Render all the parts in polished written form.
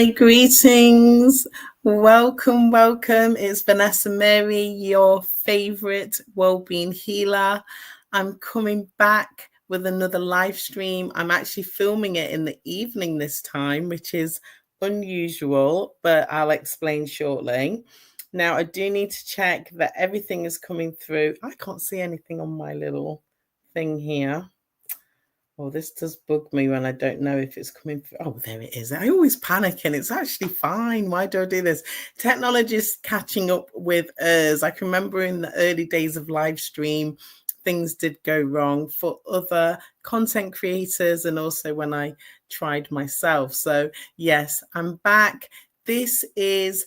Hi, greetings. Welcome. It's Vanessa-Mary, your favorite well-being healer. I'm coming back with another live stream. I'm actually filming it in the evening this time, which is unusual, but I'll explain shortly. Now, I do need to check that everything is coming through. I can't see anything on my little thing here. Oh, this does bug me when I don't know if it's coming through. Oh, there it is. I always panic and it's actually fine. Why do I do this? Technology is catching up with us. I can remember in the early days of live stream, things did go wrong for other content creators and also when I tried myself. So yes, I'm back. This is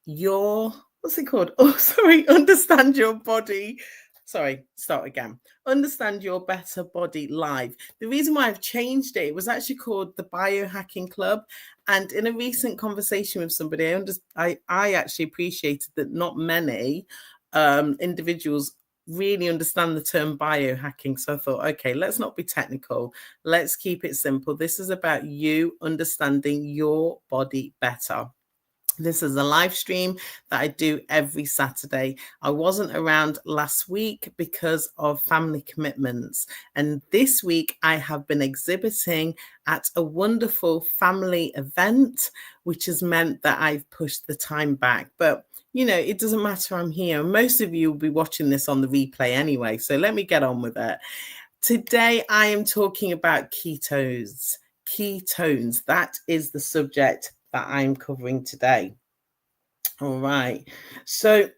what's it called? Oh, sorry, Understand Your Body. Sorry, start again. Understand Your Better Body Live. The reason why I've changed it was actually called the Biohacking Club. And in a recent conversation with somebody, I actually appreciated that not many individuals really understand the term biohacking. So I thought, okay, let's not be technical. Let's keep it simple. This is about you understanding your body better. This is a live stream that I do every Saturday. I wasn't around last week because of family commitments. And this week I have been exhibiting at a wonderful family event, which has meant that I've pushed the time back. But you know, it doesn't matter. I'm here. Most of you will be watching this on the replay anyway. So let me get on with it. Today I am talking about ketones. Ketones, that is the subject that I'm covering today. All right. So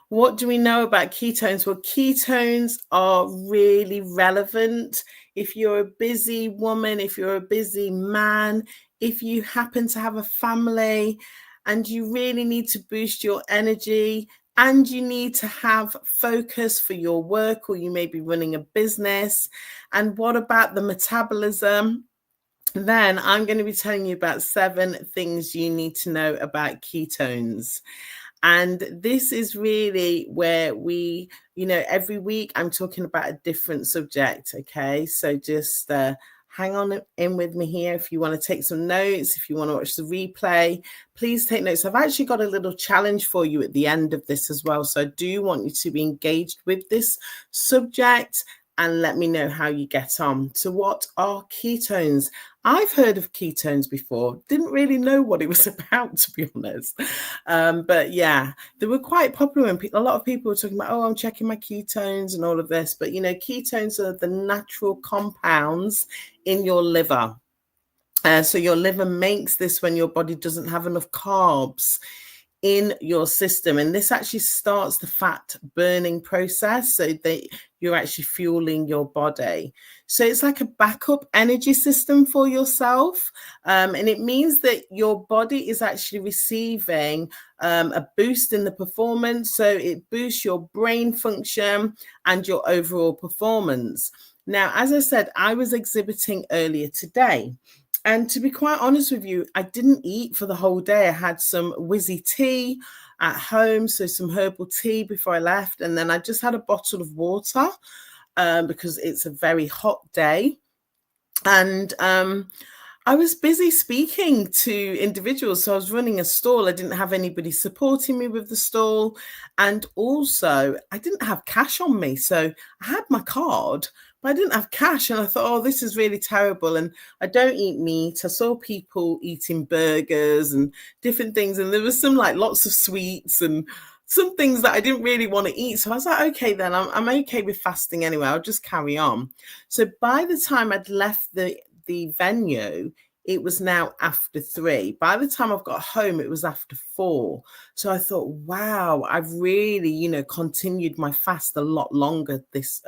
what do we know about ketones? Well, ketones are really relevant. If you're a busy woman, if you're a busy man, if you happen to have a family and you really need to boost your energy and you need to have focus for your work, or you may be running a business. And what about the metabolism? Then I'm going to be telling you about 7 things you need to know about ketones. And this is really where we, every week I'm talking about a different subject. Okay. So just hang on in with me here. If you want to take some notes, if you want to watch the replay, please take notes. I've actually got a little challenge for you at the end of this as well. So I do want you to be engaged with this subject and let me know how you get on. So what are ketones? I've heard of ketones before, didn't really know what it was about, to be honest. But yeah, they were quite popular and a lot of people were talking about, oh, I'm checking my ketones and all of this. But, ketones are the natural compounds in your liver. So your liver makes this when your body doesn't have enough carbs in your system, and this actually starts the fat burning process so that you're actually fueling your body. So it's like a backup energy system for yourself, and it means that your body is actually receiving a boost in the performance. So it boosts your brain function and your overall performance. Now, as I said, I was exhibiting earlier today. And to be quite honest with you, I didn't eat for the whole day. I had some whizzy tea at home, so some herbal tea before I left. And then I just had a bottle of water because it's a very hot day. And I was busy speaking to individuals. So I was running a stall. I didn't have anybody supporting me with the stall. And also, I didn't have cash on me. So I had my card, but I didn't have cash. And I thought, oh, this is really terrible. And I don't eat meat. I saw people eating burgers and different things. And there was lots of sweets and some things that I didn't really want to eat. So I was like, okay, then I'm okay with fasting anyway. I'll just carry on. So by the time I'd left the venue, it was now after 3. By the time I've got home, it was after 4. So I thought, wow, I've really, continued my fast a lot longer this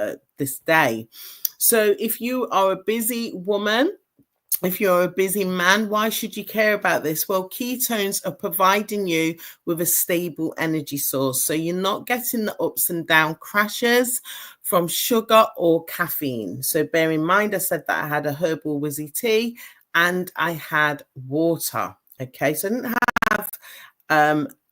day. So if you are a busy woman, if you're a busy man, why should you care about this? Well, ketones are providing you with a stable energy source. So you're not getting the ups and down crashes from sugar or caffeine. So bear in mind, I said that I had a herbal whizzy tea and I had water. Okay, so I didn't have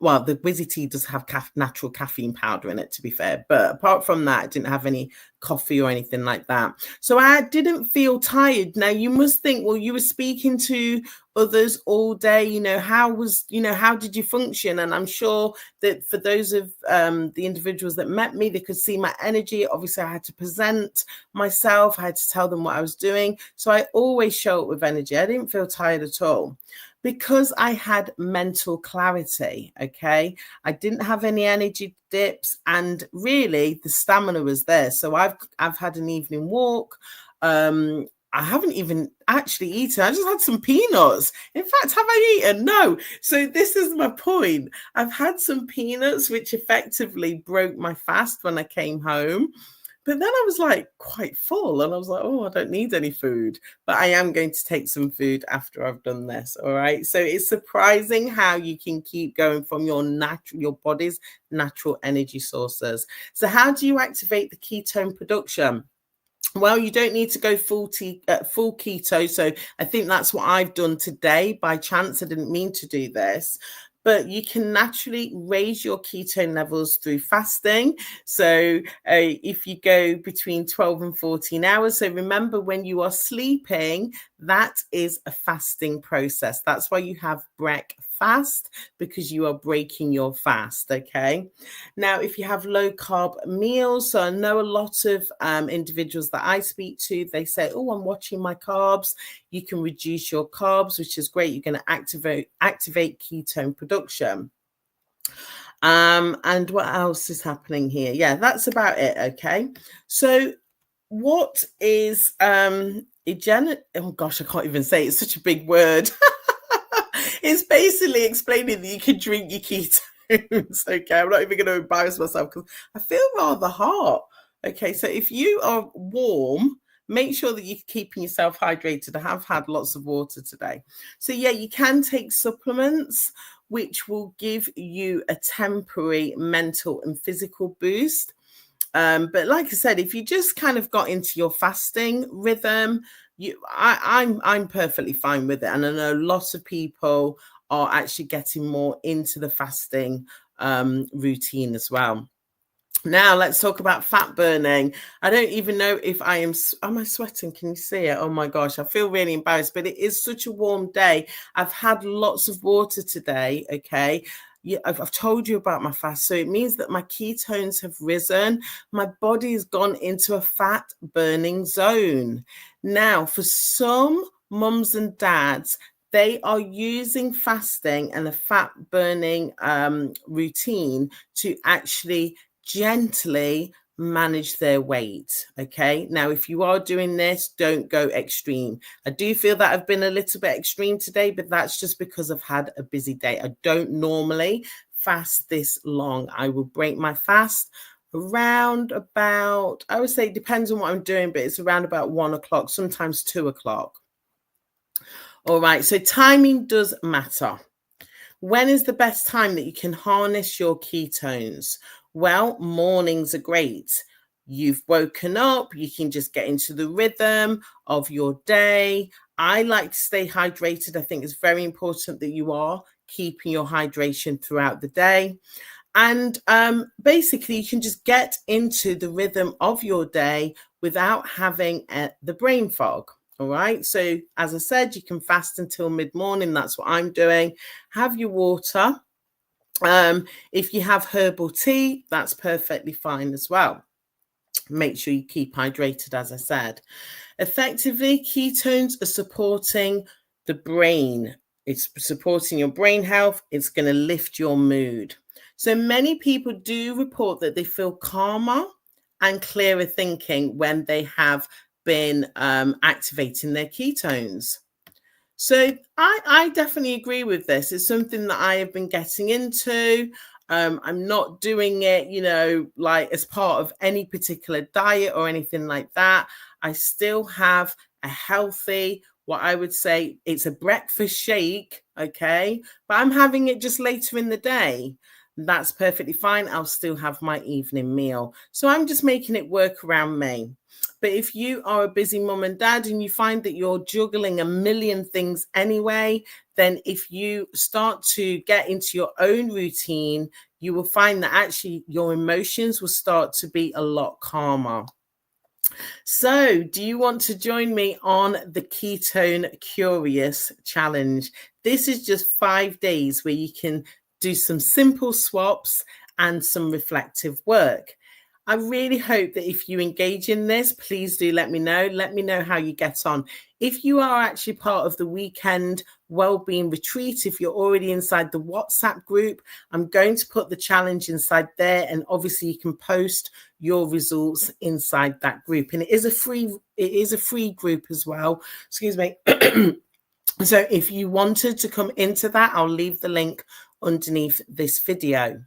Well, the Wizzy tea does have natural caffeine powder in it, to be fair. But apart from that, I didn't have any coffee or anything like that. So I didn't feel tired. Now, you must think, well, you were speaking to others all day. How did you function? And I'm sure that for those of the individuals that met me, they could see my energy. Obviously, I had to present myself. I had to tell them what I was doing. So I always show up with energy. I didn't feel tired at all, because I had mental clarity. Okay. I didn't have any energy dips, and really the stamina was there. So I've had an evening walk. I haven't even actually eaten. I just had some peanuts. In fact, have I eaten? No. So this is my point. I've had some peanuts, which effectively broke my fast when I came home. But then I was like quite full, and I was like, oh, I don't need any food, but I am going to take some food after I've done this. All right. So it's surprising how you can keep going from your body's natural energy sources. So how do you activate the ketone production? Well, you don't need to go full keto. So I think that's what I've done today by chance. I didn't mean to do this. But you can naturally raise your ketone levels through fasting. So if you go between 12 and 14 hours, so remember, when you are sleeping, that is a fasting process. That's why you have breakfast, because you are breaking your fast. Okay. Now, if you have low carb meals, so I know a lot of individuals that I speak to, they say, oh, I'm watching my carbs. You can reduce your carbs, which is great. You're going to activate ketone production. And what else is happening here? Yeah, that's about it. Okay. So what is oh gosh, I can't even say it. It's such a big word. It's basically explaining that you can drink your ketones. Okay, I'm not even going to embarrass myself because I feel rather hot. Okay, so if you are warm, make sure that you're keeping yourself hydrated. I have had lots of water today. So yeah, you can take supplements which will give you a temporary mental and physical boost. But like I said, if you just kind of got into your fasting rhythm, I'm perfectly fine with it. And I know lots of people are actually getting more into the fasting routine as well. Now let's talk about fat burning. I don't even know if am I sweating? Can you see it? Oh my gosh, I feel really embarrassed, but it is such a warm day. I've had lots of water today. Okay. Yeah, I've told you about my fast. So it means that my ketones have risen. My body has gone into a fat burning zone. Now, for some mums and dads, they are using fasting and a fat burning routine to actually gently manage their weight. Okay. Now, if you are doing this, don't go extreme. I do feel that I've been a little bit extreme today, but that's just because I've had a busy day. I don't normally fast this long. I will break my fast around about, I would say it depends on what I'm doing, but it's around about 1 o'clock, sometimes 2 o'clock. All right. So timing does matter. When is the best time that you can harness your ketones? Well, mornings are great. You've woken up, you can just get into the rhythm of your day. I like to stay hydrated. I think it's very important that you are keeping your hydration throughout the day. And basically, you can just get into the rhythm of your day without having the brain fog. All right. So, as I said, you can fast until mid-morning. That's what I'm doing. Have your water. If you have herbal tea, that's perfectly fine as well. Make sure you keep hydrated, as I said. Effectively, ketones are supporting the brain. It's supporting your brain health. It's going to lift your mood. So many people do report that they feel calmer and clearer thinking when they have been activating their ketones. So I definitely agree with this. It's something that I have been getting into. I'm not doing it, like as part of any particular diet or anything like that. I still have a healthy, what I would say, it's a breakfast shake, okay? But I'm having it just later in the day. that's perfectly fine. I'll still have my evening meal. So I'm just making it work around me. But if you are a busy mum and dad and you find that you're juggling a million things anyway, then if you start to get into your own routine, you will find that actually your emotions will start to be a lot calmer. So, do you want to join me on the Ketone Curious Challenge? This is just 5 days where you can do some simple swaps and some reflective work. I really hope that if you engage in this, please do let me know. Let me know how you get on. If you are actually part of the weekend wellbeing retreat, if you're already inside the WhatsApp group, I'm going to put the challenge inside there, and obviously you can post your results inside that group. And it is a free group as well. Excuse me. So if you wanted to come into that, I'll leave the link underneath this video.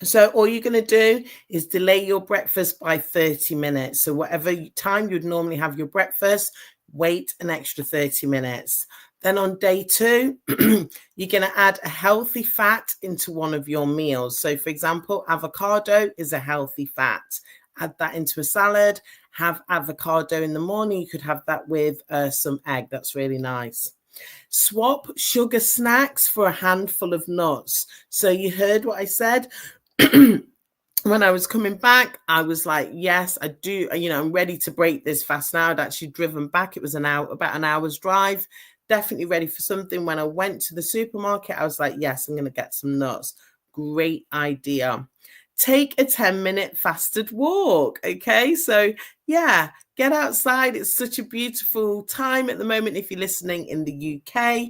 So all you're going to do is delay your breakfast by 30 minutes. So whatever time you'd normally have your breakfast, wait an extra 30 minutes. Then on day 2, you're going to add a healthy fat into one of your meals. So for example, avocado is a healthy fat. Add that into a salad. Have avocado in the morning. You could have that with some egg. That's really nice. Swap sugar snacks for a handful of nuts. So you heard what I said. When I was coming back, I was like, yes, I do. I'm ready to break this fast now. I'd actually driven back. It was about an hour's drive. Definitely ready for something. When I went to the supermarket, I was like, yes, I'm going to get some nuts. Great idea. Take a 10-minute fasted walk. Okay. So yeah, get outside. It's such a beautiful time at the moment. If you're listening in the UK,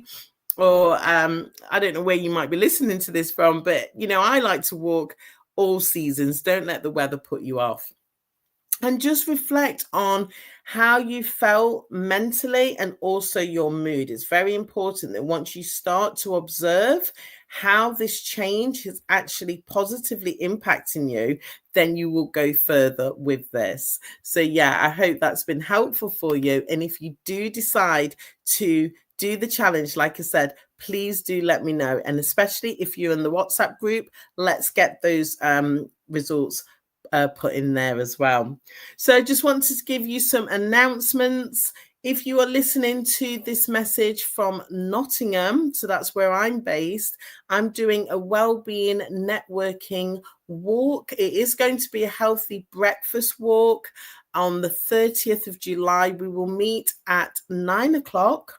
or I don't know where you might be listening to this from, but I like to walk all seasons. Don't let the weather put you off. And just reflect on how you felt mentally and also your mood. It's very important that once you start to observe how this change is actually positively impacting you, then you will go further with this. So yeah, I hope that's been helpful for you. And if you do decide to do the challenge, like I said, please do let me know. And especially if you're in the WhatsApp group, let's get those results put in there as well. So I just wanted to give you some announcements. If you are listening to this message from Nottingham, so that's where I'm based, I'm doing a wellbeing networking walk. It is going to be a healthy breakfast walk on the 30th of July. We will meet at 9 o'clock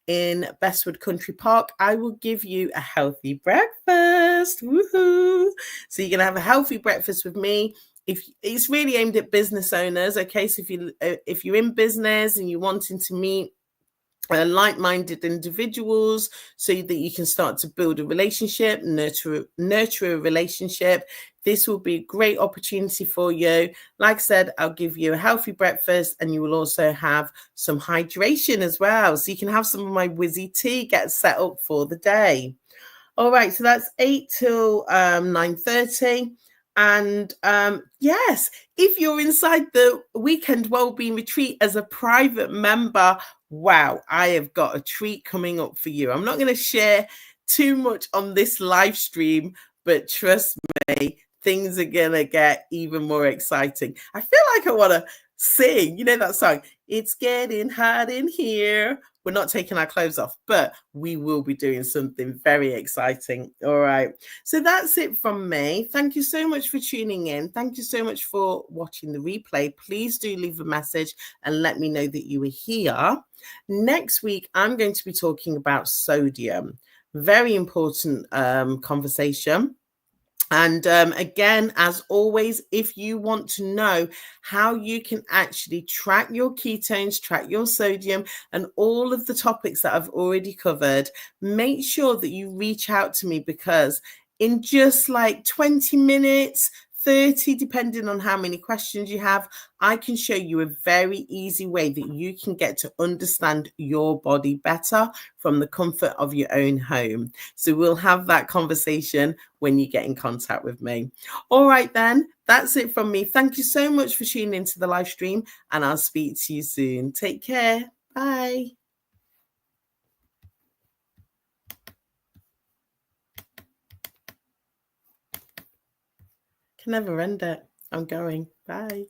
in Bestwood Country Park. I will give you a healthy breakfast. Woohoo! So you're going to have a healthy breakfast with me. If it's really aimed at business owners, okay, so if you're in business and you're wanting to meet like-minded individuals so that you can start to build a relationship, nurture a relationship, this will be a great opportunity for you. Like I said, I'll give you a healthy breakfast, and you will also have some hydration as well, so you can have some of my whizzy tea, get set up for the day. All right, so that's 8 till 9:30. And yes, if you're inside the weekend wellbeing retreat as a private member, wow, I have got a treat coming up for you. I'm not going to share too much on this live stream, but trust me, things are going to get even more exciting. I feel like I want to sing, that song, "It's getting hot in here." We're not taking our clothes off, but we will be doing something very exciting. All right. So that's it from me. Thank you so much for tuning in. Thank you so much for watching the replay. Please do leave a message and let me know that you were here. Next week, I'm going to be talking about sodium. Very important conversation. And again, as always, if you want to know how you can actually track your ketones, track your sodium, and all of the topics that I've already covered, make sure that you reach out to me, because in just like 20 minutes, 30, depending on how many questions you have, I can show you a very easy way that you can get to understand your body better from the comfort of your own home. So we'll have that conversation when you get in contact with me. All right, then, that's it from me. Thank you so much for tuning into the live stream, and I'll speak to you soon. Take care. Bye. Can never end it. I'm going. Bye.